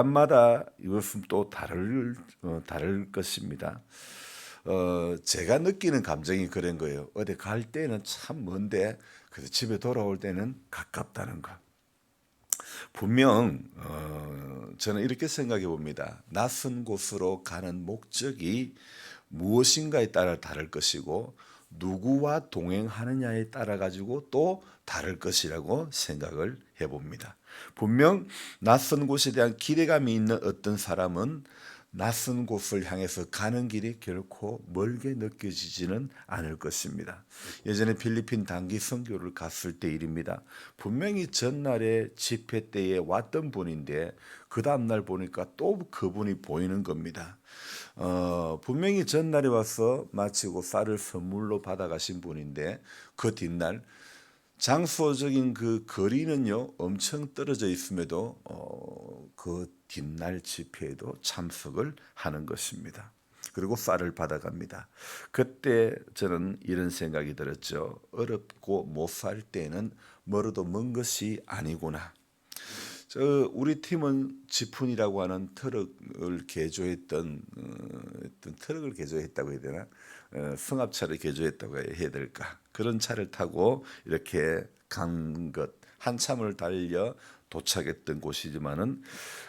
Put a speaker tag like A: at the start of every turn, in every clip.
A: 사람마다 이것은 또 다를 것입니다. 제가 느끼는 감정이 그런 거예요. 어디 갈 때는 참 먼데 그래서 집에 돌아올 때는 가깝다는 거. 분명 저는 이렇게 생각해 봅니다. 낯선 곳으로 가는 목적이 무엇인가에 따라 다를 것이고 누구와 동행하느냐에 따라 가지고 또 다를 것이라고 생각을 해봅니다. 분명 낯선 곳에 대한 기대감이 있는 어떤 사람은 낯선 곳을 향해서 가는 길이 결코 멀게 느껴지지는 않을 것입니다. 예전에 필리핀 단기 선교를 갔을 때 일입니다. 분명히 전날에 집회 때에 왔던 분인데 그 다음날 보니까 또 그분이 보이는 겁니다. 분명히 전날에 와서 마치고 쌀을 선물로 받아가신 분인데 그 뒷날 장소적인 그 거리는요 엄청 떨어져 있음에도 그 뒷날 집회에도 참석을 하는 것입니다. 그리고 쌀을 받아갑니다. 그때 저는 이런 생각이 들었죠. 어렵고 못 살 때는 멀어도 먼 것이 아니구나. 우리 팀은 지푼이라고 하는 트럭을 개조했던 어떤 트럭을 개조했다고 해야 되나? 승합차를 개조했다고 해야 될까? 그런 차를 타고 이렇게 간 것, 한참을 달려 도착했던 곳이지만은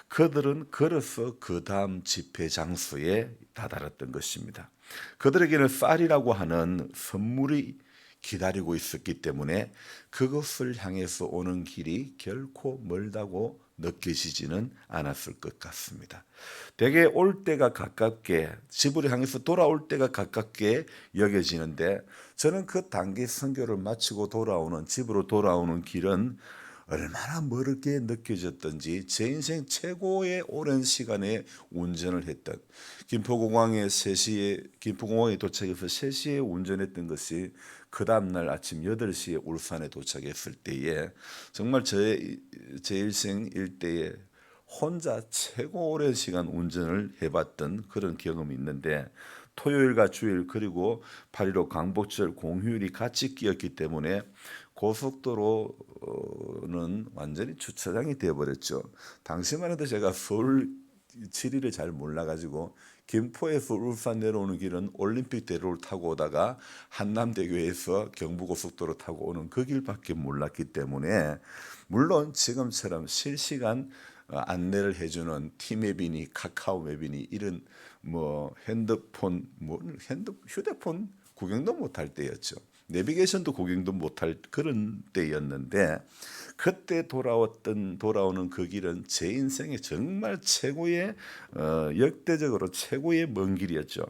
A: 그들은 걸어서 그 다음 집회 장소에 다다랐던 것입니다. 그들에게는 쌀이라고 하는 선물이 기다리고 있었기 때문에 그것을 향해서 오는 길이 결코 멀다고 느껴지지는 않았을 것 같습니다. 대개 올 때가 가깝게 집으로 향해서 돌아올 때가 가깝게 여겨지는데 저는 그 단기 선교를 마치고 돌아오는 집으로 돌아오는 길은 얼마나 멀게 느껴졌던지 제 인생 최고의 오랜 시간에 운전을 했던 김포공항에 도착해서 3시에 운전했던 것이 그 다음날 아침 8시에 울산에 도착했을 때에 정말 제 일생 일대에 혼자 최고 오랜 시간 운전을 해봤던 그런 경험이 있는데 토요일과 주일 그리고 8.15 광복절 공휴일이 같이 끼었기 때문에 고속도로는 완전히 주차장이 되어버렸죠. 당시만 해도 제가 서울 지리를 잘 몰라가지고 김포에서 울산 내려오는 길은 올림픽대로를 타고 오다가 한남대교에서 경부고속도로 타고 오는 그 길밖에 몰랐기 때문에 물론 지금처럼 실시간 안내를 해주는 티맵이니 카카오맵이니 이런 휴대폰 구경도 못할 때였죠. 내비게이션도 구경도 못할 그런 때였는데 그때 돌아오는 그 길은 제 인생의 정말 최고의 역대적으로 최고의 먼 길이었죠.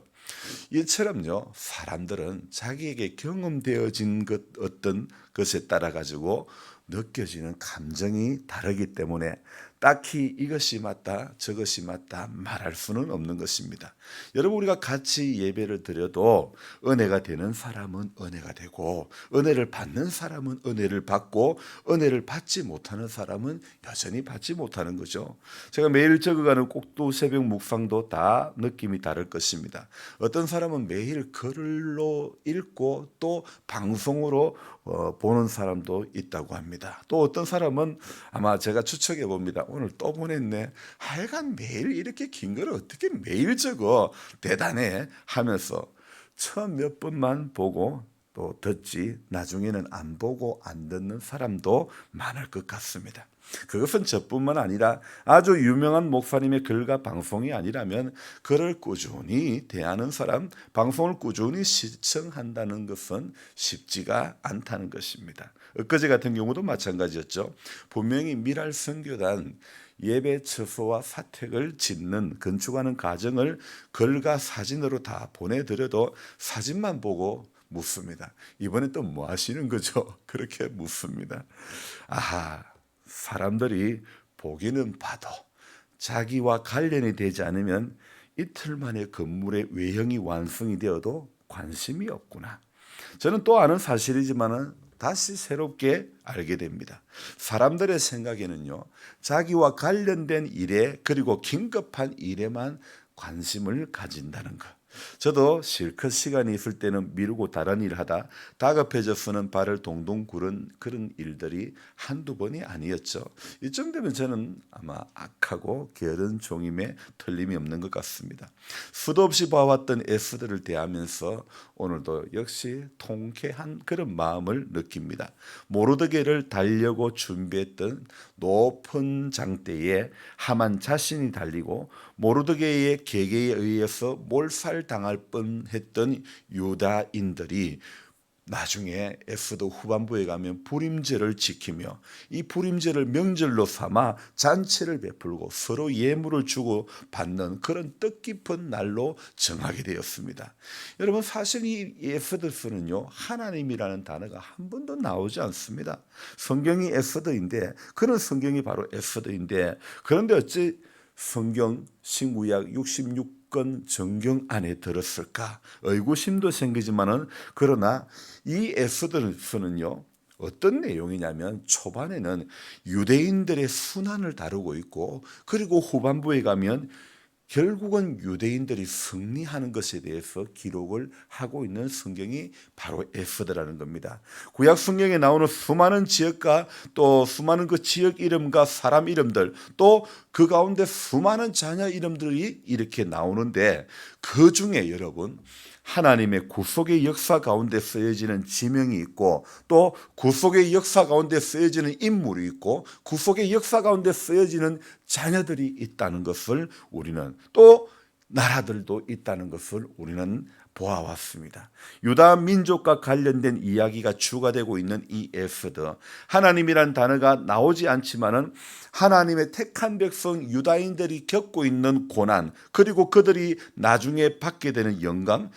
A: 이처럼요 사람들은 자기에게 경험되어진 어떤 것에 따라 가지고 느껴지는 감정이 다르기 때문에 딱히 이것이 맞다 저것이 맞다 말할 수는 없는 것입니다. 여러분 우리가 같이 예배를 드려도 은혜가 되는 사람은 은혜가 되고 은혜를 받는 사람은 은혜를 받고 은혜를 받지 못하는 사람은 여전히 받지 못하는 거죠. 제가 매일 적어가는 꼭두 새벽 묵상도 다 느낌이 다를 것입니다. 어떤 사람은 매일 글로 읽고 또 방송으로 보는 사람도 있다고 합니다. 또 어떤 사람은 아마 제가 추측해 봅니다. 오늘 또 보냈네. 하여간 매일 이렇게 긴 걸 어떻게 매일 적어 대단해 하면서 처음 몇 번만 보고 또 듣지 나중에는 안 보고 안 듣는 사람도 많을 것 같습니다. 그것은 저뿐만 아니라 아주 유명한 목사님의 글과 방송이 아니라면 그를 꾸준히 대하는 사람, 방송을 꾸준히 시청한다는 것은 쉽지가 않다는 것입니다. 엊그제 같은 경우도 마찬가지였죠. 분명히 미랄 선교단 예배 처소와 사택을 짓는 건축하는 과정을 글과 사진으로 다 보내드려도 사진만 보고 묻습니다. 이번에 또 뭐 하시는 거죠? 그렇게 묻습니다. 아하, 사람들이 보기는 봐도 자기와 관련이 되지 않으면 이틀 만에 건물의 외형이 완성이 되어도 관심이 없구나. 저는 또 아는 사실이지만 다시 새롭게 알게 됩니다. 사람들의 생각에는요, 자기와 관련된 일에 그리고 긴급한 일에만 관심을 가진다는 것. 저도 실컷 시간이 있을 때는 미루고 다른 일을 하다 다급해져서는 발을 동동 구른 그런 일들이 한두 번이 아니었죠. 이쯤 되면 저는 아마 악하고 게으른 종임에 틀림이 없는 것 같습니다. 수도 없이 봐왔던 에스더를 대하면서 오늘도 역시 통쾌한 그런 마음을 느낍니다. 모르드게를 달려고 준비했던 높은 장대에 하만 자신이 달리고 모르드게의 계계에 의해서 몰살당할 뻔했던 유다인들이 나중에 에스더 후반부에 가면 불임제를 지키며 이 불임제를 명절로 삼아 잔치를 베풀고 서로 예물을 주고 받는 그런 뜻깊은 날로 정하게 되었습니다. 여러분 사실 이 에스더서는요 하나님이라는 단어가 한 번도 나오지 않습니다. 성경이 에스더인데 그런 성경이 바로 에스더인데 그런데 어찌 성경 신구약 66권 정경 안에 들었을까? 의구심도 생기지만은 그러나 이 에스더서는요 어떤 내용이냐면 초반에는 유대인들의 순환을 다루고 있고 그리고 후반부에 가면 결국은 유대인들이 승리하는 것에 대해서 기록을 하고 있는 성경이 바로 에스더라는 겁니다. 구약 성경에 나오는 수많은 지역과 또 수많은 그 지역 이름과 사람 이름들 또 그 가운데 수많은 자녀 이름들이 이렇게 나오는데 그 중에 여러분 하나님의 구속의 역사 가운데 쓰여지는 지명이 있고 또 구속의 역사 가운데 쓰여지는 인물이 있고 구속의 역사 가운데 쓰여지는 자녀들이 있다는 것을 우리는 또 나라들도 있다는 것을 우리는 보아왔습니다. 유다 민족과 관련된 이야기가 추가되고 있는 이 에스더 하나님이란 단어가 나오지 않지만은 하나님의 택한 백성 유다인들이 겪고 있는 고난 그리고 그들이 나중에 받게 되는 영광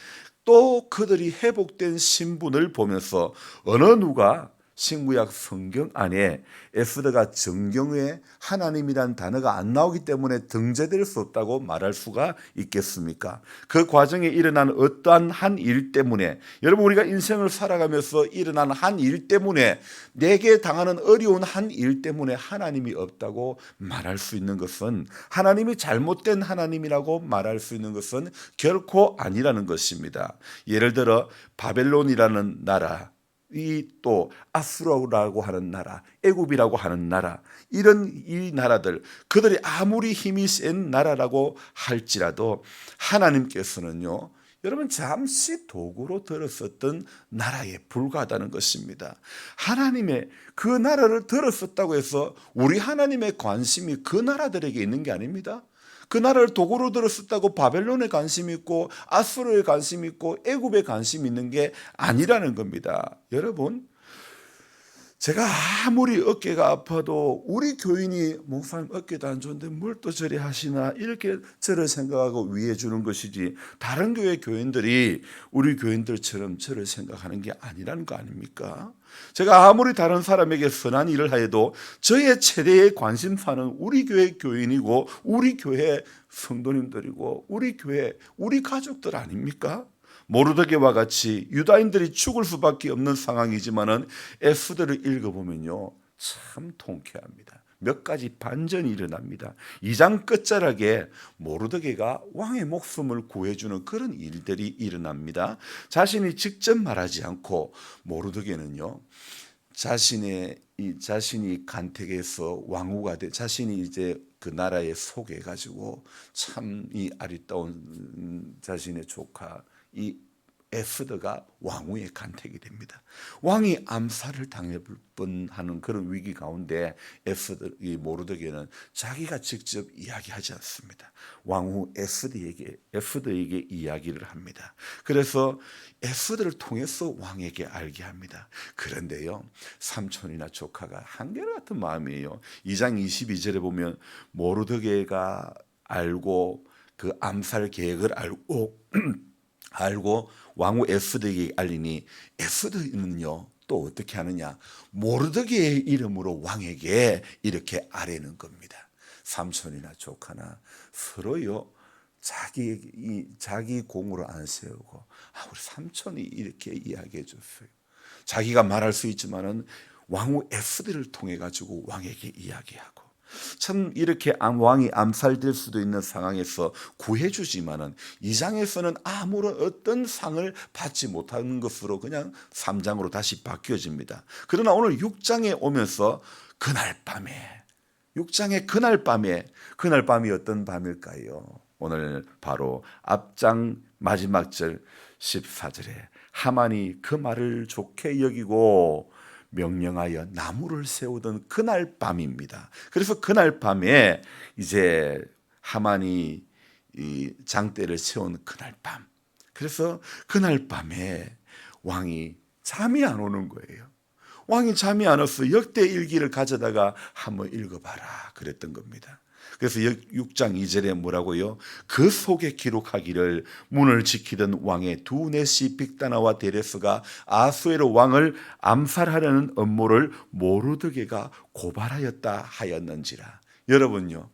A: 또 그들이 회복된 신분을 보면서 어느 누가 신구약 성경 안에 에스더가 정경에 하나님이란 단어가 안 나오기 때문에 등재될 수 없다고 말할 수가 있겠습니까? 그 과정에 일어난 어떠한 한 일 때문에 여러분 우리가 인생을 살아가면서 일어난 한 일 때문에 내게 당하는 어려운 한 일 때문에 하나님이 없다고 말할 수 있는 것은 하나님이 잘못된 하나님이라고 말할 수 있는 것은 결코 아니라는 것입니다. 예를 들어 바벨론이라는 나라 이 또 아수라고 하는 나라, 애굽이라고 하는 나라 이런 이 나라들 그들이 아무리 힘이 센 나라라고 할지라도 하나님께서는요 여러분 잠시 도구로 들었었던 나라에 불과하다는 것입니다. 하나님의 그 나라를 들었었다고 해서 우리 하나님의 관심이 그 나라들에게 있는 게 아닙니다. 그 나라를 도구로 들었었다고 바벨론에 관심이 있고 아수르에 관심이 있고 애굽에 관심이 있는 게 아니라는 겁니다. 여러분 제가 아무리 어깨가 아파도 우리 교인이 목사님 어깨도 안 좋은데 뭘 또 저리 하시나 이렇게 저를 생각하고 위해 주는 것이지 다른 교회 교인들이 우리 교인들처럼 저를 생각하는 게 아니라는 거 아닙니까? 제가 아무리 다른 사람에게 선한 일을 하여도 저의 최대의 관심사는 우리 교회 교인이고 우리 교회 성도님들이고 우리 교회 우리 가족들 아닙니까? 모르드게와 같이 유다인들이 죽을 수밖에 없는 상황이지만은 에스더를 읽어보면요 참 통쾌합니다. 몇 가지 반전이 일어납니다. 2장 끝자락에 모르드게가 왕의 목숨을 구해주는 그런 일들이 일어납니다. 자신이 직접 말하지 않고 모르드게는요 자신이 간택해서 왕후가 돼 자신이 이제 그 나라에 속해가지고 참 이 아리따운 자신의 조카 이 에스더가 왕후에 간택이 됩니다. 왕이 암살을 당할 뻔하는 그런 위기 가운데 이 모르드게는 자기가 직접 이야기하지 않습니다. 왕후 에스더에게 이야기를 합니다. 그래서 에스더를 통해서 왕에게 알게 합니다. 그런데요, 삼촌이나 조카가 한결같은 마음이에요. 2장 22절에 보면 모르드게가 알고 그 암살 계획을 알고 왕후 에스더에게 알리니 에스더는요 또 어떻게 하느냐 모르드게의 이름으로 왕에게 이렇게 아뢰는 겁니다. 삼촌이나 조카나 서로요 자기 공으로 안 세우고 우리 삼촌이 이렇게 이야기해 줬어요. 자기가 말할 수 있지만은 왕후 에스더를 통해 가지고 왕에게 이야기하고 참 이렇게 왕이 암살될 수도 있는 상황에서 구해주지만은 2장에서는 아무런 어떤 상을 받지 못하는 것으로 그냥 3장으로 다시 바뀌어집니다. 그러나 오늘 6장에 오면서 그날 밤에 6장의 그날 밤이 어떤 밤일까요? 오늘 바로 앞장 마지막 절 14절에 하만이 그 말을 좋게 여기고 명령하여 나무를 세우던 그날 밤입니다. 그래서 그날 밤에 이제 하만이 이 장대를 세운 그날 밤. 그래서 그날 밤에 왕이 잠이 안 오는 거예요. 왕이 잠이 안 와서 역대 일기를 가져다가 한번 읽어봐라 그랬던 겁니다. 그래서 6장 2절에 뭐라고요? 그 속에 기록하기를 문을 지키던 왕의 두 내시 빅다나와 데레스가 아수에로 왕을 암살하려는 음모를 모르드게가 고발하였다 하였는지라. 여러분요,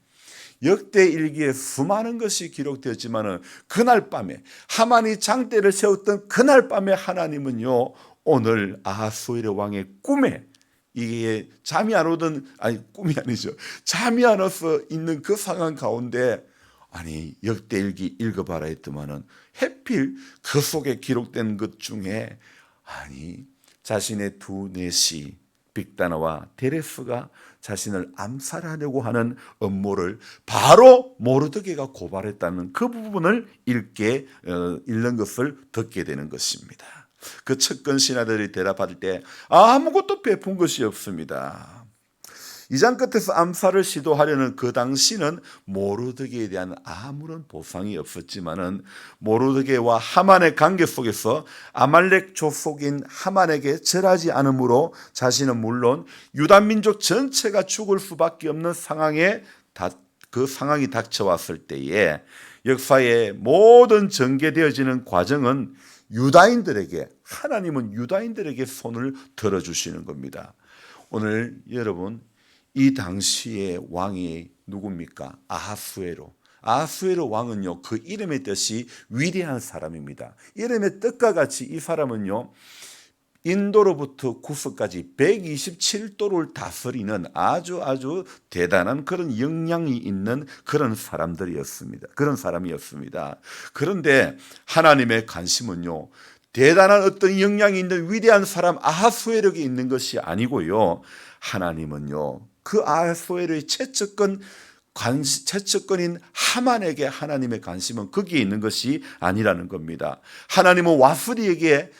A: 역대 일기에 수많은 것이 기록되었지만은 그날 밤에 하만이 장대를 세웠던 그날 밤에 하나님은요, 오늘 아하수에로 왕의 꿈에, 이게 잠이 안 오던, 아니 꿈이 아니죠, 잠이 안 와서 있는 그 상황 가운데 아니 역대일기 읽어봐라 했더만은 해필 그 속에 기록된 것 중에 아니 자신의 두 내시 빅다나와 데레스가 자신을 암살하려고 하는 음모를 바로 모르드게가 고발했다는 그 부분을 읽는 것을 듣게 되는 것입니다. 그 측근 신하들이 대답할 때 아무것도 베푼 것이 없습니다. 2장 끝에서 암살을 시도하려는 그 당시는 모르드게에 대한 아무런 보상이 없었지만은 모르드게와 하만의 관계 속에서 아말렉 족속인 하만에게 절하지 않으므로 자신은 물론 유다 민족 전체가 죽을 수밖에 없는 상황에 그 상황이 닥쳐왔을 때에 역사의 모든 전개되어지는 과정은 하나님은 유다인들에게 손을 들어주시는 겁니다. 오늘 여러분, 이 당시의 왕이 누굽니까? 아하수에로 왕은요, 그 이름의 뜻이 위대한 사람입니다. 이름의 뜻과 같이 이 사람은요, 인도로부터 구석까지 127도를 다스리는 아주 대단한 그런 역량이 있는 그런 사람이었습니다. 그런데 하나님의 관심은요, 대단한 어떤 역량이 있는 위대한 사람 아하수에르에게 있는 것이 아니고요, 하나님은요, 그 아하수에르의 최측근인 하만에게 하나님의 관심은 거기에 있는 것이 아니라는 겁니다. 하나님은 와스리에게,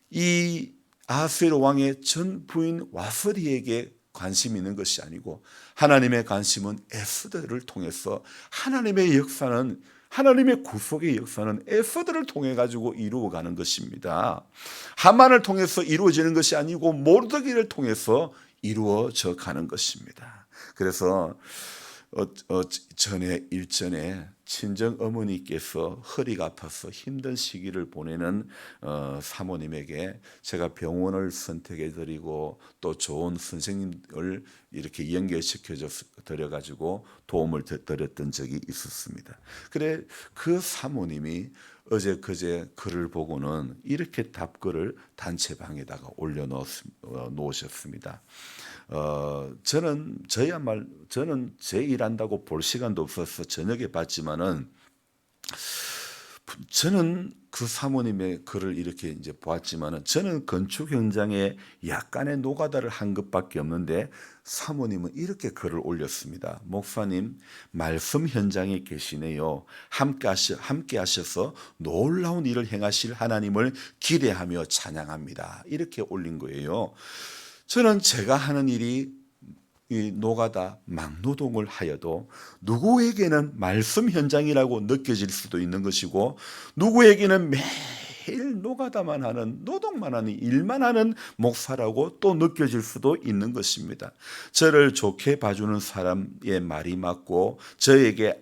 A: 이 아하수에로 왕의 전 부인 와스리에게 관심이 있는 것이 아니고 하나님의 관심은 에스더를 통해서 하나님의 구속의 역사는 에스더를 통해 가지고 이루어가는 것입니다. 하만을 통해서 이루어지는 것이 아니고 모르드게를 통해서 이루어져 가는 것입니다. 그래서 일전에 친정 어머니께서 허리가 아파서 힘든 시기를 보내는 사모님에게 제가 병원을 선택해 드리고 또 좋은 선생님을 이렇게 연결시켜 드려 가지고 도움을 드렸던 적이 있었습니다. 그래, 그 사모님이 어제 그제 글을 보고는 이렇게 답글을 단체방에다가 올려 놓으셨습니다. 저는 제 일한다고 볼 시간도 없어서 저녁에 봤지만은, 저는 그 사모님의 글을 이렇게 이제 보았지만은, 저는 건축 현장에 약간의 노가다를 한 것밖에 없는데 사모님은 이렇게 글을 올렸습니다. 목사님, 말씀 현장에 계시네요. 함께 하셔서 놀라운 일을 행하실 하나님을 기대하며 찬양합니다. 이렇게 올린 거예요. 저는 제가 하는 일이 이 노가다 막노동을 하여도 누구에게는 말씀 현장이라고 느껴질 수도 있는 것이고, 누구에게는 매일 노가다만 하는, 노동만 하는, 일만 하는 목사라고 또 느껴질 수도 있는 것입니다. 저를 좋게 봐주는 사람의 말이 맞고 저에게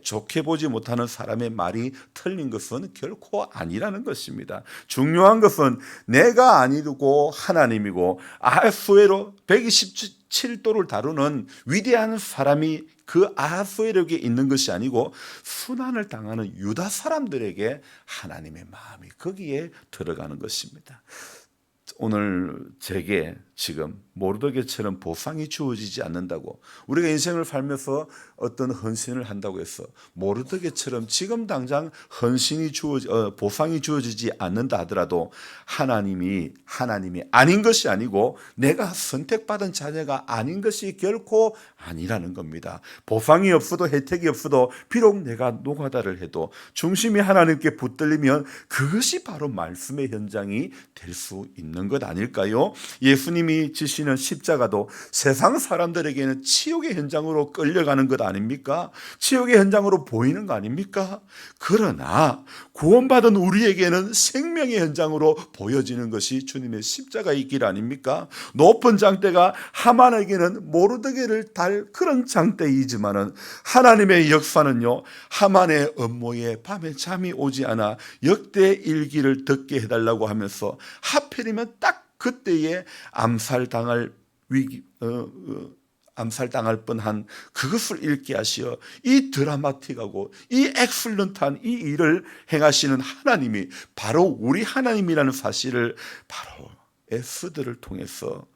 A: 좋게 보지 못하는 사람의 말이 틀린 것은 결코 아니라는 것입니다. 중요한 것은 내가 아니고 하나님이고 아하수에로 127도를 다루는 위대한 사람이 그 아하수에르에게 있는 것이 아니고 순환을 당하는 유다 사람들에게 하나님의 마음이 거기에 들어가는 것입니다. 오늘 제게 지금 모르드게처럼 보상이 주어지지 않는다고, 우리가 인생을 살면서 어떤 헌신을 한다고 해서 모르드게처럼 지금 당장 보상이 주어지지 않는다 하더라도 하나님이 아닌 것이 아니고 내가 선택받은 자녀가 아닌 것이 결코 아니라는 겁니다. 보상이 없어도 혜택이 없어도 비록 내가 노가다를 해도 중심이 하나님께 붙들리면 그것이 바로 말씀의 현장이 될 수 있는 것 아닐까요? 예수님이 지시는 십자가도 세상 사람들에게는 치욕의 현장으로 끌려가는 것 아닙니까? 치욕의 현장으로 보이는 거 아닙니까? 그러나 구원받은 우리에게는 생명의 현장으로 보여지는 것이 주님의 십자가의 길 아닙니까? 높은 장대가 하만에게는 모르드게를 달 그런 장대이지만은 하나님의 역사는요, 하만의 업무에 밤에 잠이 오지 않아 역대 일기를 듣게 해달라고 하면서 하필이면 딱 그때에 암살당할 뻔한 그것을 읽게 하시어 이 드라마틱하고 이 엑슬런트한 이 일을 행하시는 하나님이 바로 우리 하나님이라는 사실을 바로 에스더를 통해서,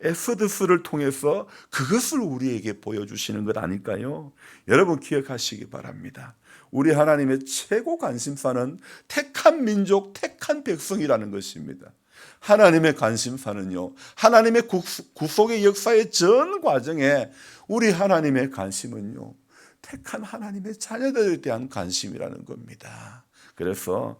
A: 에스더스를 통해서 그것을 우리에게 보여주시는 것 아닐까요? 여러분 기억하시기 바랍니다. 우리 하나님의 최고 관심사는 택한 민족, 택한 백성이라는 것입니다. 하나님의 관심사는요, 하나님의 구속의 역사의 전 과정에 우리 하나님의 관심은요, 택한 하나님의 자녀들에 대한 관심이라는 겁니다. 그래서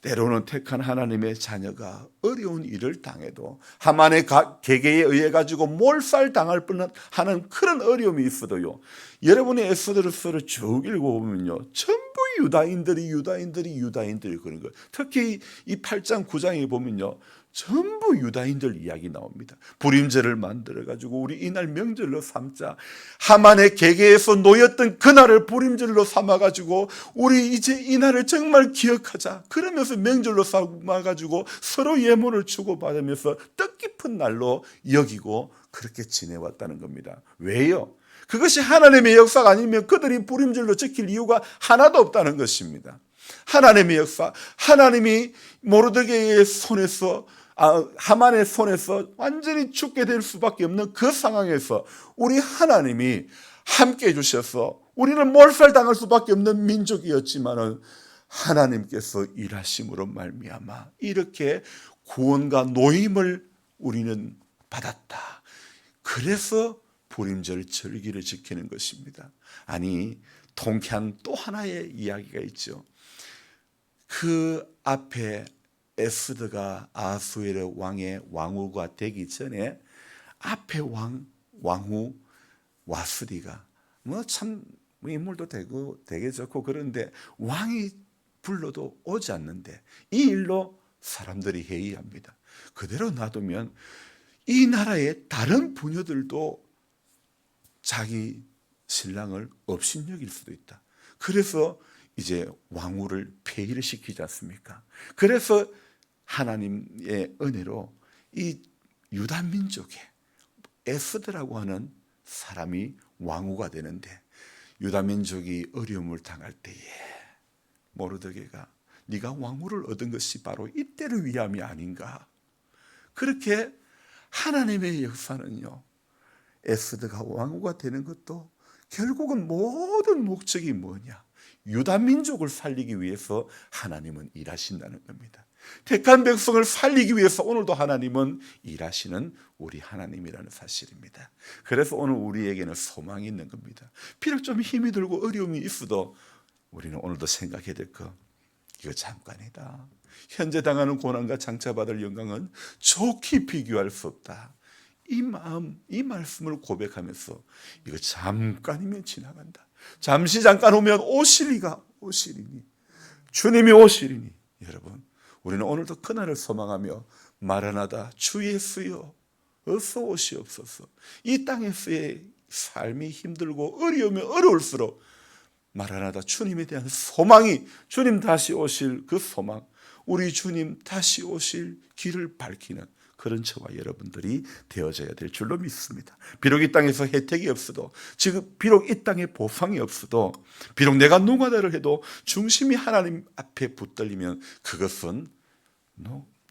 A: 때로는 택한 하나님의 자녀가 어려운 일을 당해도 하만의 계계에 의해 가지고 몰살당할 뻔하는 그런 어려움이 있어도요, 여러분이 에스더서를 쭉 읽어보면요, 전부 유다인들이 그런 거예요. 특히 이 8장 9장에 보면요, 전부 유다인들 이야기 나옵니다. 불임제를 만들어 가지고 우리 이날 명절로 삼자. 하만의 계계에서 놓였던 그날을 불임절로 삼아 가지고 우리 이제 이날을 정말 기억하자. 그러면서 명절로 삼아 가지고 서로 예물을 주고받으면서 뜻깊은 날로 여기고 그렇게 지내왔다는 겁니다. 왜요? 그것이 하나님의 역사가 아니면 그들이 불임절로 지킬 이유가 하나도 없다는 것입니다. 하나님의 역사, 하나님이 모르드게의 손에서, 하만의 손에서 완전히 죽게 될 수밖에 없는 그 상황에서 우리 하나님이 함께 해주셔서 우리는 몰살당할 수밖에 없는 민족이었지만은 하나님께서 일하심으로 말미암아 이렇게 구원과 노임을 우리는 받았다. 그래서 불임절 절기를 지키는 것입니다. 아니, 통쾌한 또 하나의 이야기가 있죠. 그 앞에 에스더가 아수에르 왕의 왕후가 되기 전에 앞에 왕후 와스디가 참 인물도 되게 좋고 그런데 왕이 불러도 오지 않는데 이 일로 사람들이 회의합니다. 그대로 놔두면 이 나라의 다른 부녀들도 자기 신랑을 업신여길 수도 있다. 그래서 이제 왕후를 폐위를 시키지 않습니까? 그래서 하나님의 은혜로 이 유다 민족에 에스더라고 하는 사람이 왕후가 되는데 유다 민족이 어려움을 당할 때에 모르드게가 네가 왕후를 얻은 것이 바로 이때를 위함이 아닌가. 그렇게 하나님의 역사는요, 에스더가 왕후가 되는 것도 결국은 모든 목적이 뭐냐? 유다 민족을 살리기 위해서 하나님은 일하신다는 겁니다. 택한 백성을 살리기 위해서 오늘도 하나님은 일하시는 우리 하나님이라는 사실입니다. 그래서 오늘 우리에게는 소망이 있는 겁니다. 비록 좀 힘이 들고 어려움이 있어도 우리는 오늘도 생각해야 될 거, 이거 잠깐이다. 현재 당하는 고난과 장차받을 영광은 좋게 비교할 수 없다. 이 마음, 이 말씀을 고백하면서 이거 잠깐이면 지나간다. 잠깐 오면 오시리니 주님이 오시리니. 여러분, 우리는 오늘도 그날을 소망하며 마라나다 주 예수여 어서 오시옵소서. 이 땅에서의 삶이 힘들고 어려우면 어려울수록 마라나다 주님에 대한 소망이, 주님 다시 오실 그 소망, 우리 주님 다시 오실 길을 밝히는 그런 저와 여러분들이 되어져야 될 줄로 믿습니다. 비록 이 땅에서 혜택이 없어도, 지금 비록 이 땅에 보상이 없어도, 비록 내가 노가다를 해도 중심이 하나님 앞에 붙들리면 그것은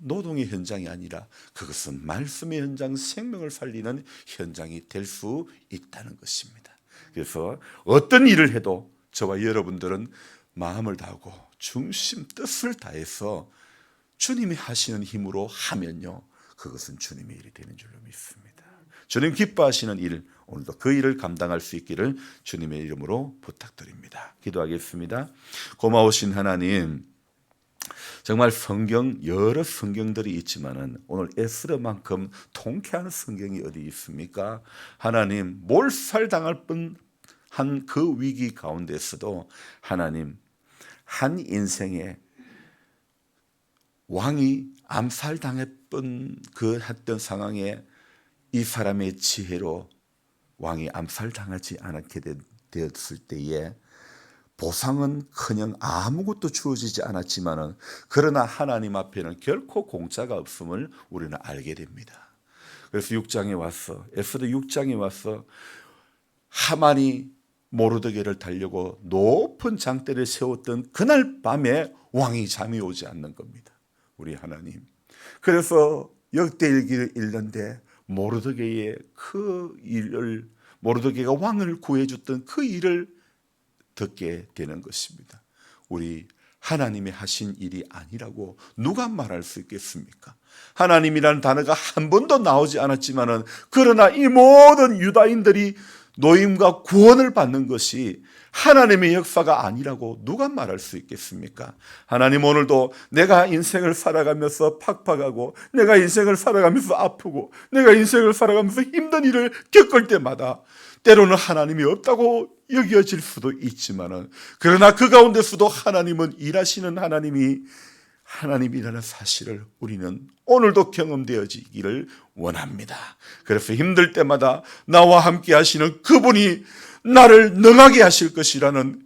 A: 노동의 현장이 아니라 그것은 말씀의 현장, 생명을 살리는 현장이 될 수 있다는 것입니다. 그래서 어떤 일을 해도 저와 여러분들은 마음을 다하고 중심 뜻을 다해서 주님이 하시는 힘으로 하면요, 그것은 주님의 일이 되는 줄로 믿습니다. 주님 기뻐하시는 일, 오늘도 그 일을 감당할 수 있기를 주님의 이름으로 부탁드립니다. 기도하겠습니다. 고마우신 하나님, 정말 성경, 여러 성경들이 있지만은 오늘 에스더만큼 통쾌한 성경이 어디 있습니까? 하나님, 몰살당할 뻔한 그 위기 가운데서도 하나님, 한 인생에 왕이 암살당했던 그 했던 상황에 이 사람의 지혜로 왕이 암살당하지 않게 되었을 때에 보상은 아무것도 주어지지 않았지만은 그러나 하나님 앞에는 결코 공짜가 없음을 우리는 알게 됩니다. 그래서 6장에 와서, 에스더 6장에 와서 하만이 모르드게를 달려고 높은 장대를 세웠던 그날 밤에 왕이 잠이 오지 않는 겁니다. 우리 하나님. 그래서 역대일기를 읽는데 모르드게의 그 일을, 모르드게가 왕을 구해줬던 그 일을 듣게 되는 것입니다. 우리 하나님이 하신 일이 아니라고 누가 말할 수 있겠습니까? 하나님이라는 단어가 한 번도 나오지 않았지만은 그러나 이 모든 유다인들이 노임과 구원을 받는 것이 하나님의 역사가 아니라고 누가 말할 수 있겠습니까? 하나님, 오늘도 내가 인생을 살아가면서 팍팍하고 내가 인생을 살아가면서 아프고 내가 인생을 살아가면서 힘든 일을 겪을 때마다 때로는 하나님이 없다고 여겨질 수도 있지만은 그러나 그 가운데서도 하나님은 일하시는 하나님이라는 사실을 우리는 오늘도 경험되어지기를 원합니다. 그래서 힘들 때마다 나와 함께 하시는 그분이 나를 능하게 하실 것이라는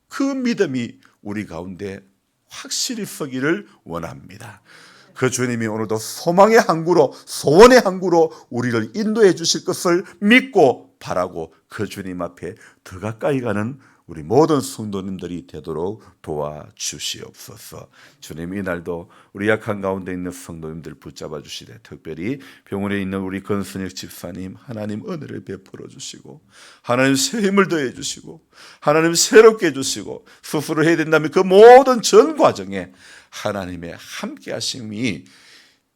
A: 그 믿음이 우리 가운데 확실히 서기를 원합니다. 그 주님이 오늘도 소망의 항구로, 소원의 항구로 우리를 인도해 주실 것을 믿고 바라고 그 주님 앞에 더 가까이 가는 우리 모든 성도님들이 되도록 도와주시옵소서. 주님, 이날도 우리 약한 가운데 있는 성도님들 붙잡아 주시되 특별히 병원에 있는 우리 권순혁 집사님, 하나님 은혜를 베풀어 주시고 하나님 새 힘을 더해 주시고 하나님 새롭게 해주시고 수술을 해야 된다면 그 모든 전 과정에 하나님의 함께 하심이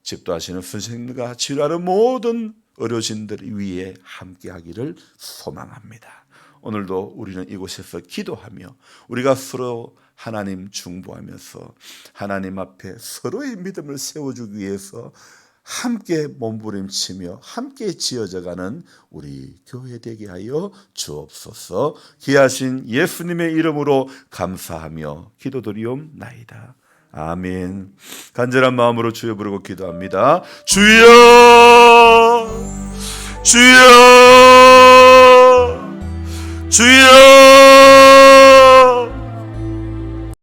A: 집도하시는 선생님과 치료하는 모든 의료진들 위에 함께 하기를 소망합니다. 오늘도 우리는 이곳에서 기도하며 우리가 서로 하나님 중보하면서 하나님 앞에 서로의 믿음을 세워주기 위해서 함께 몸부림치며 함께 지어져가는 우리 교회 되게 하여 주옵소서. 귀하신 예수님의 이름으로 감사하며 기도드리옵나이다. 아멘. 간절한 마음으로 주여 부르고 기도합니다. 주여, 주여, 주여.